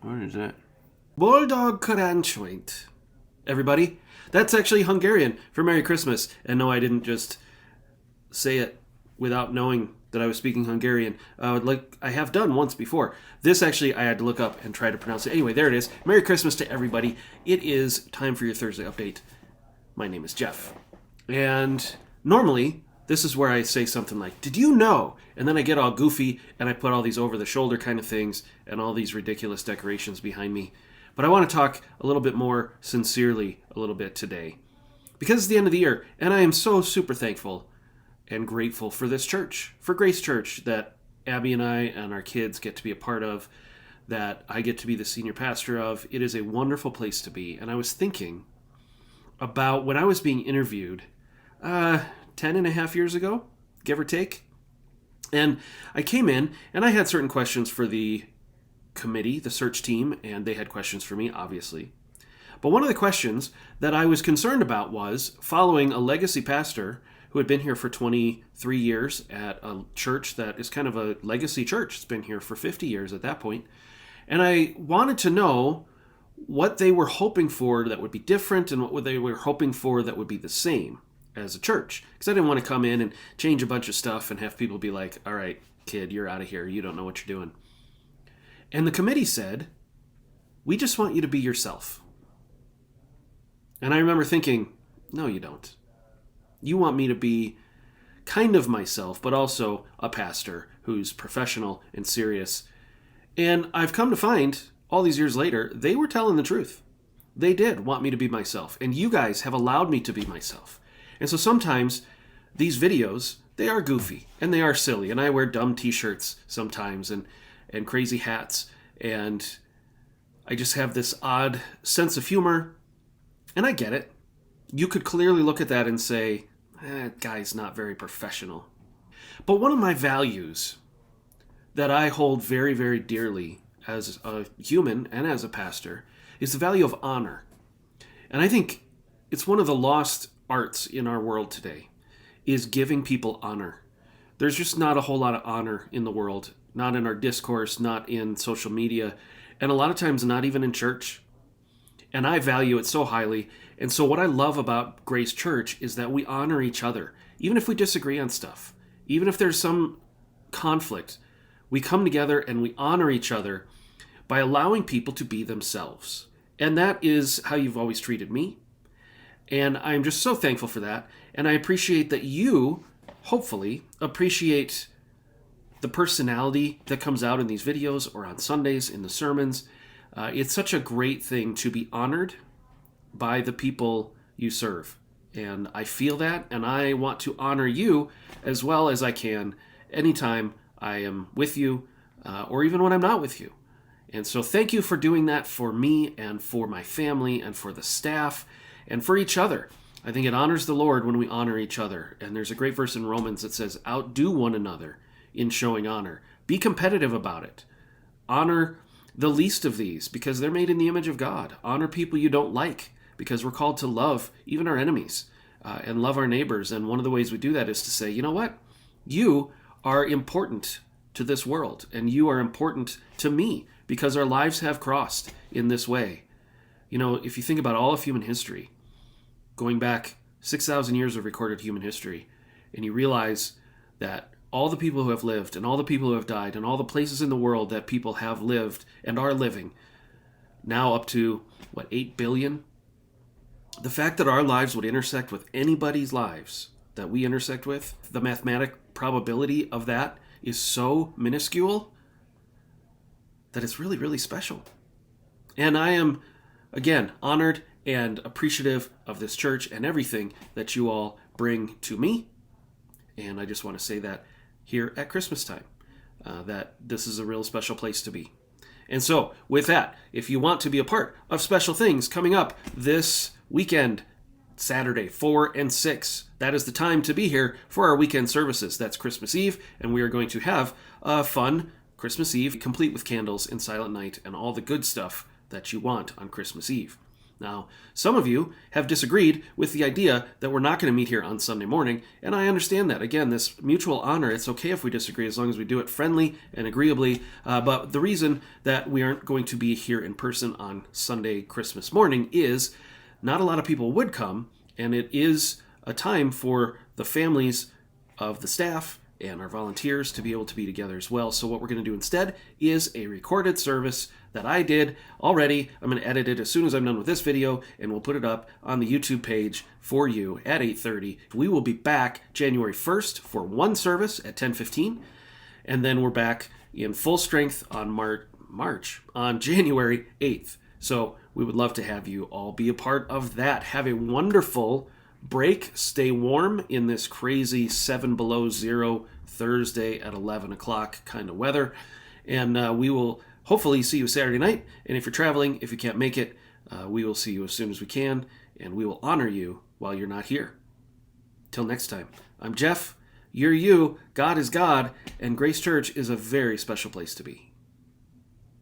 What is that? Boldog Karanchwait. Everybody, that's actually Hungarian for Merry Christmas. And no, I didn't just say it without knowing that I was speaking Hungarian, like I have done once before. This actually I had to look up and try to pronounce it. Anyway, there it is. Merry Christmas to everybody. It is time for your Thursday update. My name is Jeff. And normally, this is where I say something like, did you know? And then I get all goofy and I put all these over the shoulder kind of things and all these ridiculous decorations behind me. But I want to talk a little bit more sincerely a little bit today. Because it's the end of the year, and I am so super thankful and grateful for this church, for Grace Church, that Abby and I and our kids get to be a part of, that I get to be the senior pastor of. It is a wonderful place to be. And I was thinking about when I was being interviewed 10 and a half years ago, give or take. And I came in and I had certain questions for the committee, the search team, and they had questions for me, obviously. But one of the questions that I was concerned about was following a legacy pastor who had been here for 23 years at a church that is kind of a legacy church. It's been here for 50 years at that point. And I wanted to know what they were hoping for that would be different and what they were hoping for that would be the same as a church. Because I didn't want to come in and change a bunch of stuff and have people be like, all right, kid, you're out of here. You don't know what you're doing. And the committee said, we just want you to be yourself. And I remember thinking, no, you don't. You want me to be kind of myself, but also a pastor who's professional and serious. And I've come to find, all these years later, they were telling the truth. They did want me to be myself. And you guys have allowed me to be myself. And so sometimes these videos, they are goofy and they are silly. And I wear dumb t-shirts sometimes and crazy hats. And I just have this odd sense of humor. And I get it. You could clearly look at that and say, that guy's not very professional. But one of my values that I hold very, very dearly as a human and as a pastor is the value of honor. And I think it's one of the lost arts in our world today, is giving people honor. There's just not a whole lot of honor in the world, not in our discourse, not in social media, and a lot of times not even in church. And I value it so highly. And so what I love about Grace Church is that we honor each other. Even if we disagree on stuff, even if there's some conflict, we come together and we honor each other by allowing people to be themselves. And that is how you've always treated me. And I'm just so thankful for that. And I appreciate that you, hopefully, appreciate the personality that comes out in these videos or on Sundays in the sermons. It's such a great thing to be honored by the people you serve. And I feel that, and I want to honor you as well as I can anytime I am with you, or even when I'm not with you. And so thank you for doing that for me and for my family and for the staff and for each other. I think it honors the Lord when we honor each other. And there's a great verse in Romans that says, outdo one another in showing honor. Be competitive about it. Honor the least of these because they're made in the image of God. Honor people you don't like because we're called to love even our enemies and love our neighbors. And one of the ways we do that is to say, you know what? You are important to this world and you are important to me because our lives have crossed in this way. You know, if you think about all of human history, going back 6,000 years of recorded human history, and you realize that all the people who have lived and all the people who have died and all the places in the world that people have lived and are living, now up to, 8 billion? The fact that our lives would intersect with anybody's lives that we intersect with, the mathematic probability of that is so minuscule that it's really, really special. And I am, again, honored and appreciative of this church and everything that you all bring to me. And I just want to say that here at Christmas time, that this is a real special place to be. And so, with that, if you want to be a part of special things coming up this weekend, Saturday, 4 and 6, that is the time to be here for our weekend services. That's Christmas Eve, and we are going to have a fun Christmas Eve, complete with candles and silent night and all the good stuff that you want on Christmas Eve. Now, some of you have disagreed with the idea that we're not going to meet here on Sunday morning, and I understand that. Again, this mutual honor, it's okay if we disagree as long as we do it friendly and agreeably, but the reason that we aren't going to be here in person on Sunday, Christmas morning, is not a lot of people would come, and it is a time for the families of the staff and our volunteers to be able to be together as well. So what we're going to do instead is a recorded service that I did already. I'm going to edit it as soon as I'm done with this video, and we'll put it up on the YouTube page for you at 8:30. We will be back January 1st for one service at 10:15, and then we're back in full strength on March on January 8th. So we would love to have you all be a part of that. Have a wonderful break. Stay warm in this crazy 7 below zero Thursday at 11 o'clock kind of weather. And we will hopefully see you Saturday night. And if you're traveling, if you can't make it, we will see you as soon as we can. And we will honor you while you're not here. Till next time, I'm Jeff. You're you. God is God. And Grace Church is a very special place to be.